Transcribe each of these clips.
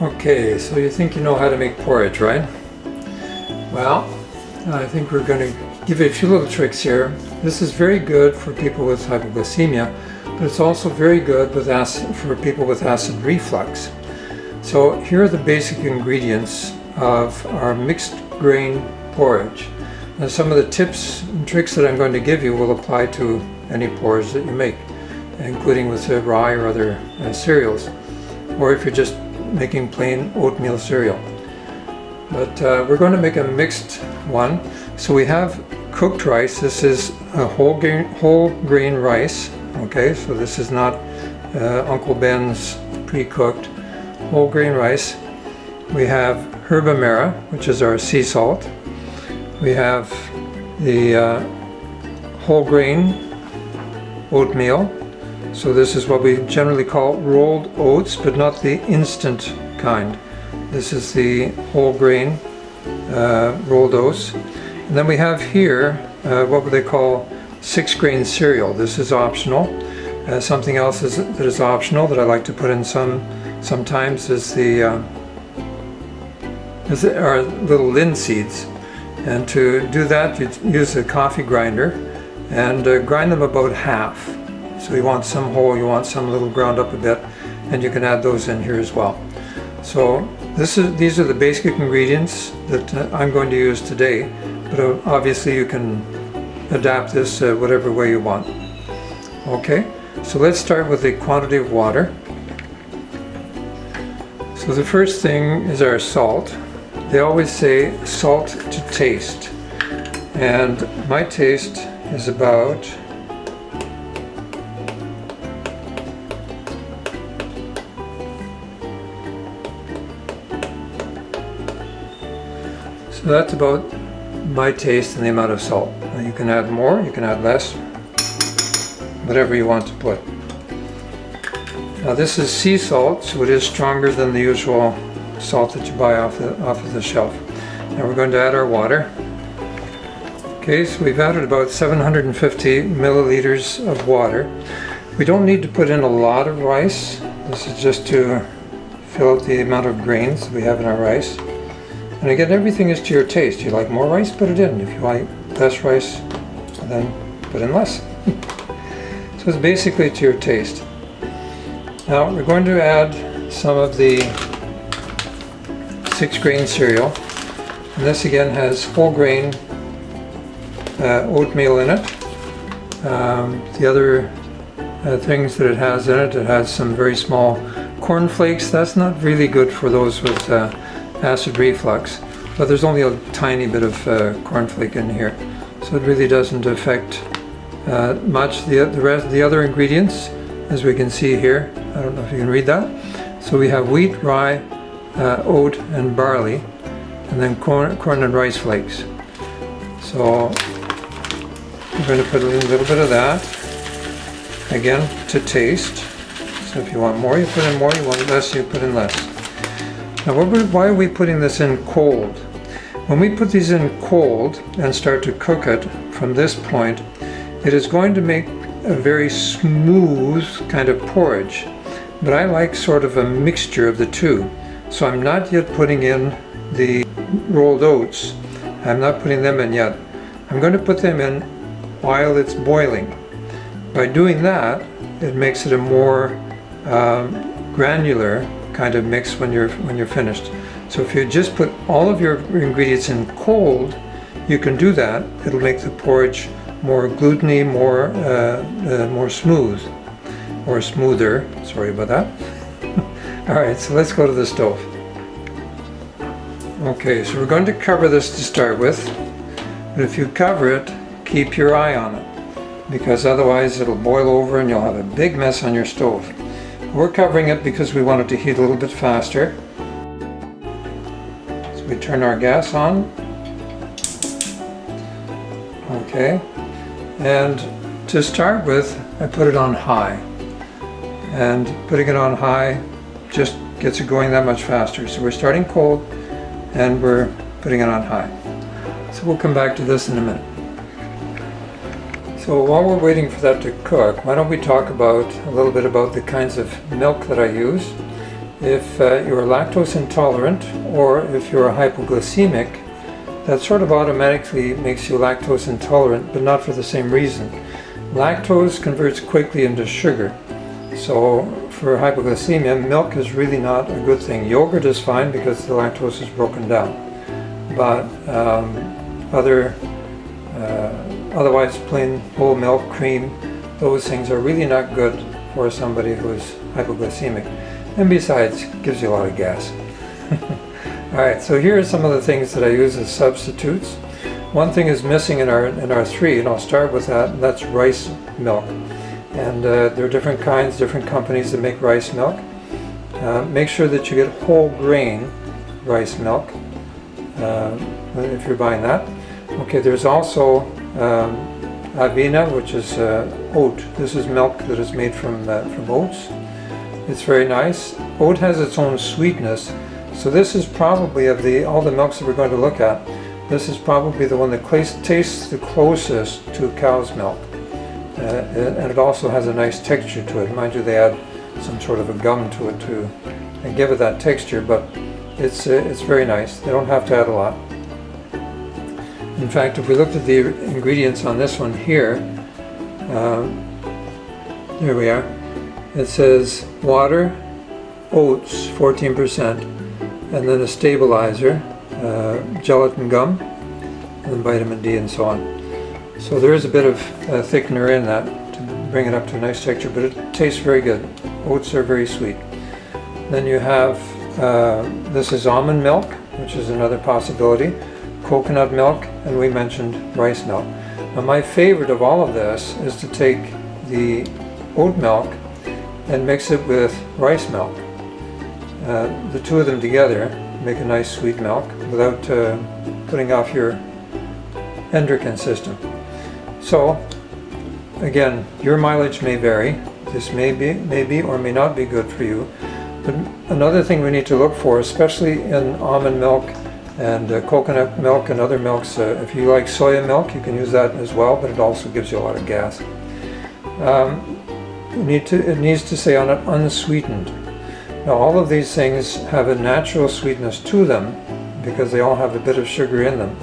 Okay, so you think you know how to make porridge, right? Well, I think we're going to give you a few little tricks here. This is very good for people with hypoglycemia, but it's also very good for people with acid reflux. So here are the basic ingredients of our mixed grain porridge. Now, some of the tips and tricks that I'm going to give you will apply to any porridge that you make, including with rye or other cereals, or if you're just making plain oatmeal cereal. But we're going to make a mixed one. So we have cooked rice. This is a whole grain rice. Okay, so this is not Uncle Ben's pre-cooked whole grain rice. We have herb amara, which is our sea salt. We have the whole grain oatmeal. So this is what we generally call rolled oats, but not the instant kind. This is the whole grain rolled oats. And then we have here what they call 6-grain cereal. This is optional. Something else that is optional that I like to put in sometimes is our little linseeds. And to do that, you use a coffee grinder and grind them about half. So you want some whole, you want some little ground up a bit, and you can add those in here as well. So these are the basic ingredients that I'm going to use today, but obviously you can adapt this whatever way you want. Okay, so let's start with the quantity of water. So the first thing is our salt. They always say salt to taste, and my taste is about So that's about my taste and the amount of salt. Now you can add more, you can add less, whatever you want to put. Now this is sea salt, so it is stronger than the usual salt that you buy off of the shelf. Now we're going to add our water. Okay, so we've added about 750 milliliters of water. We don't need to put in a lot of rice. This is just to fill out the amount of grains that we have in our rice. And again, everything is to your taste. You like more rice, put it in. If you like less rice, then put in less. So it's basically to your taste. Now we're going to add some of the 6-grain cereal. And this again has whole grain oatmeal in it. The other things that it has in it, it has some very small corn flakes. That's not really good for those with acid reflux, but there's only a tiny bit of cornflake in here, so it really doesn't affect much. The other ingredients, as we can see here, I don't know if you can read that. So we have wheat, rye, oat, and barley, and then corn and rice flakes. So we're going to put a little bit of that, again to taste. So if you want more, you put in more. You want less, you put in less. Now why are we putting this in cold? When we put these in cold and start to cook it from this point, it is going to make a very smooth kind of porridge. But I like sort of a mixture of the two. So I'm not yet putting in the rolled oats. I'm not putting them in yet. I'm going to put them in while it's boiling. By doing that, it makes it a more granular kind of mix when you're finished. So if you just put all of your ingredients in cold, you can do that. It'll make the porridge more gluteny, more smooth, or smoother. Sorry about that. All right, so let's go to the stove. Okay, so we're going to cover this to start with, but if you cover it, keep your eye on it, because otherwise it'll boil over and you'll have a big mess on your stove. We're covering it because we want it to heat a little bit faster. So we turn our gas on. Okay, and to start with, I put it on high. And putting it on high just gets it going that much faster. So we're starting cold and we're putting it on high. So we'll come back to this in a minute. So while we're waiting for that to cook, why don't we talk a little bit about the kinds of milk that I use. If you're lactose intolerant or if you're hypoglycemic, that sort of automatically makes you lactose intolerant, but not for the same reason. Lactose converts quickly into sugar. So for hypoglycemia, milk is really not a good thing. Yogurt is fine because the lactose is broken down. But otherwise plain whole milk, cream, those things are really not good for somebody who is hypoglycemic. And besides, it gives you a lot of gas. Alright, so here are some of the things that I use as substitutes. One thing is missing in our three, and I'll start with that, and that's rice milk. And there are different kinds, different companies that make rice milk. Make sure that you get whole grain rice milk if you're buying that. Okay, there's also avena, which is oat. This is milk that is made from oats. It's very nice. Oat has its own sweetness. So this is probably, of all the milks that we're going to look at, this is probably the one that tastes the closest to cow's milk. And it also has a nice texture to it. Mind you, they add some sort of a gum to it to give it that texture, but it's very nice. They don't have to add a lot. In fact, if we looked at the ingredients on this one here, here we are. It says water, oats 14%, and then a stabilizer, gelatin gum, and then vitamin D and so on. So there is a bit of thickener in that to bring it up to a nice texture, but it tastes very good. Oats are very sweet. Then you have, this is almond milk, which is another possibility, coconut milk, and we mentioned rice milk. Now my favorite of all of this is to take the oat milk and mix it with rice milk. The two of them together make a nice sweet milk without putting off your endocrine system. So again, your mileage may vary. This may be or may not be good for you. But another thing we need to look for, especially in almond milk and coconut milk and other milks, if you like soya milk, you can use that as well, but it also gives you a lot of gas. It needs to say on it unsweetened. Now all of these things have a natural sweetness to them because they all have a bit of sugar in them,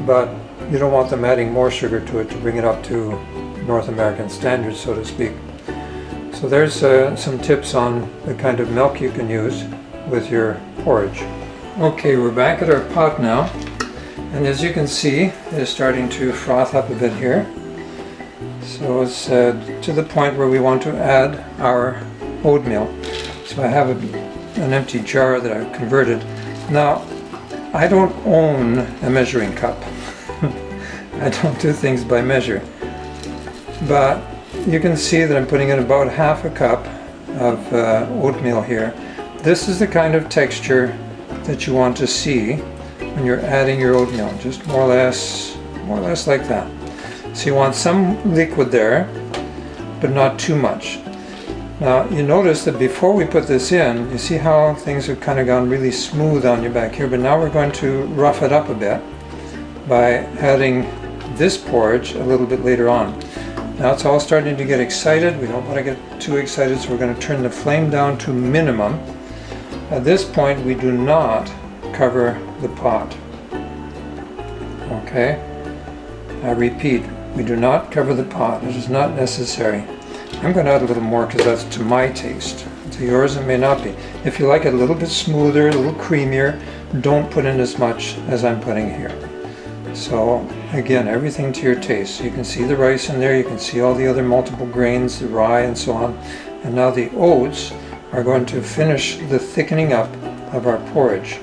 but you don't want them adding more sugar to it to bring it up to North American standards, so to speak. So there's some tips on the kind of milk you can use with your porridge. Okay, we're back at our pot now, and as you can see, it is starting to froth up a bit here. So it's to the point where we want to add our oatmeal. So I have an empty jar that I've converted. Now, I don't own a measuring cup. I don't do things by measure. But you can see that I'm putting in about half a cup of oatmeal here. This is the kind of texture that you want to see when you're adding your oatmeal, just more or less like that. So you want some liquid there, but not too much. Now you notice that before we put this in, you see how things have kind of gone really smooth on your back here, but now we're going to rough it up a bit by adding this porridge a little bit later on. Now it's all starting to get excited. We don't want to get too excited, so we're going to turn the flame down to minimum. At this point, we do not cover the pot. Okay? I repeat, we do not cover the pot. It is not necessary. I'm going to add a little more because that's to my taste. To yours it may not be. If you like it a little bit smoother, a little creamier, don't put in as much as I'm putting here. So again, everything to your taste. So you can see the rice in there, you can see all the other multiple grains, the rye and so on. And now the oats are going to finish the thickening up of our porridge.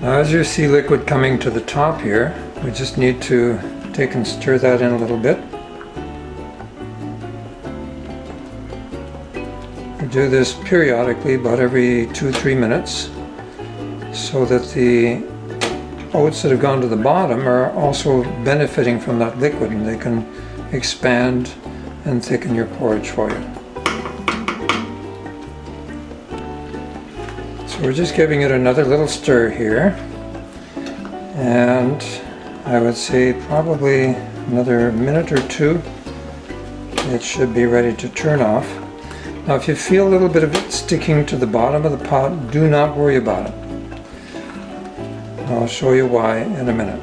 Now as you see liquid coming to the top here, we just need to take and stir that in a little bit. We do this periodically, about every 2-3 minutes, so that the oats that have gone to the bottom are also benefiting from that liquid, and they can expand and thicken your porridge for you. So we're just giving it another little stir here, and I would say probably another minute or two it should be ready to turn off. Now if you feel a little bit of it sticking to the bottom of the pot, do not worry about it. I'll show you why in a minute.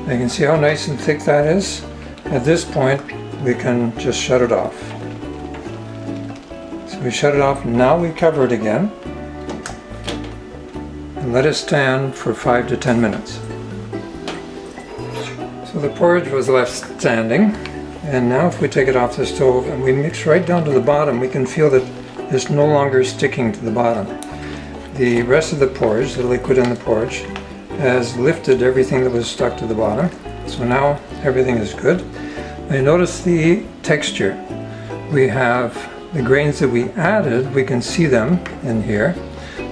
You can see how nice and thick that is. At this point we can just shut it off. So we shut it off, now we cover it again and let it stand for 5 to 10 minutes. So the porridge was left standing, and now if we take it off the stove and we mix right down to the bottom, we can feel that it's no longer sticking to the bottom. The rest of the porridge, the liquid in the porridge, has lifted everything that was stuck to the bottom. So now everything is good. Now you notice the texture. We have the grains that we added, we can see them in here.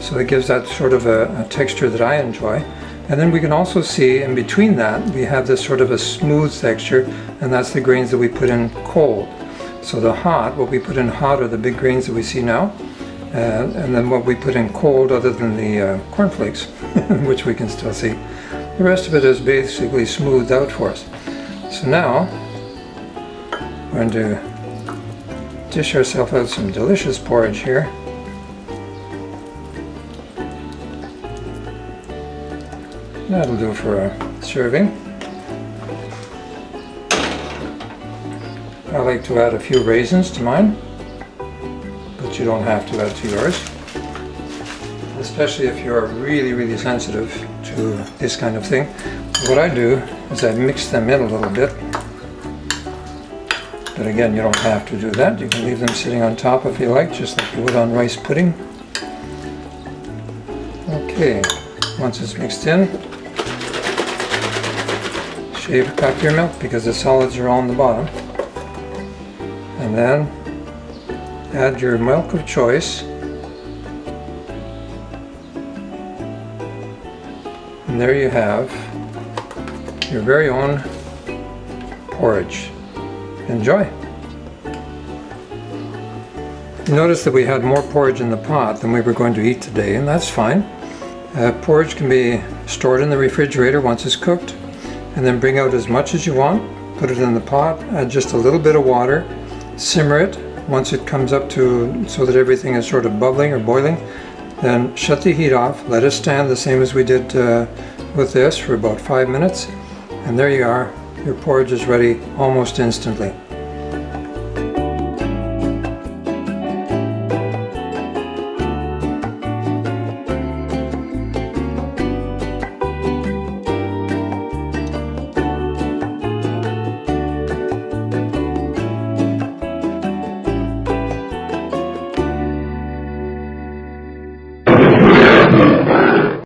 So it gives that sort of a texture that I enjoy. And then we can also see in between that we have this sort of a smooth texture, and that's the grains that we put in cold. So the hot, what we put in hot are the big grains that we see now, and then what we put in cold, other than the cornflakes, which we can still see. The rest of it is basically smoothed out for us. So now we're going to dish ourselves out some delicious porridge here. That'll do for a serving. I like to add a few raisins to mine, but you don't have to add to yours. Especially if you're really sensitive to this kind of thing. What I do is I mix them in a little bit. But again, you don't have to do that. You can leave them sitting on top if you like, just like you would on rice pudding. Okay, once it's mixed in, shave up your milk because the solids are all on the bottom. And then add your milk of choice. And there you have your very own porridge. Enjoy! Notice that we had more porridge in the pot than we were going to eat today, and that's fine. Porridge can be stored in the refrigerator once it's cooked, and then bring out as much as you want, put it in the pot, add just a little bit of water, simmer it. Once it comes up to so that everything is sort of bubbling or boiling, then shut the heat off, let it stand the same as we did with this for about 5 minutes, and there you are. Your porridge is ready almost instantly.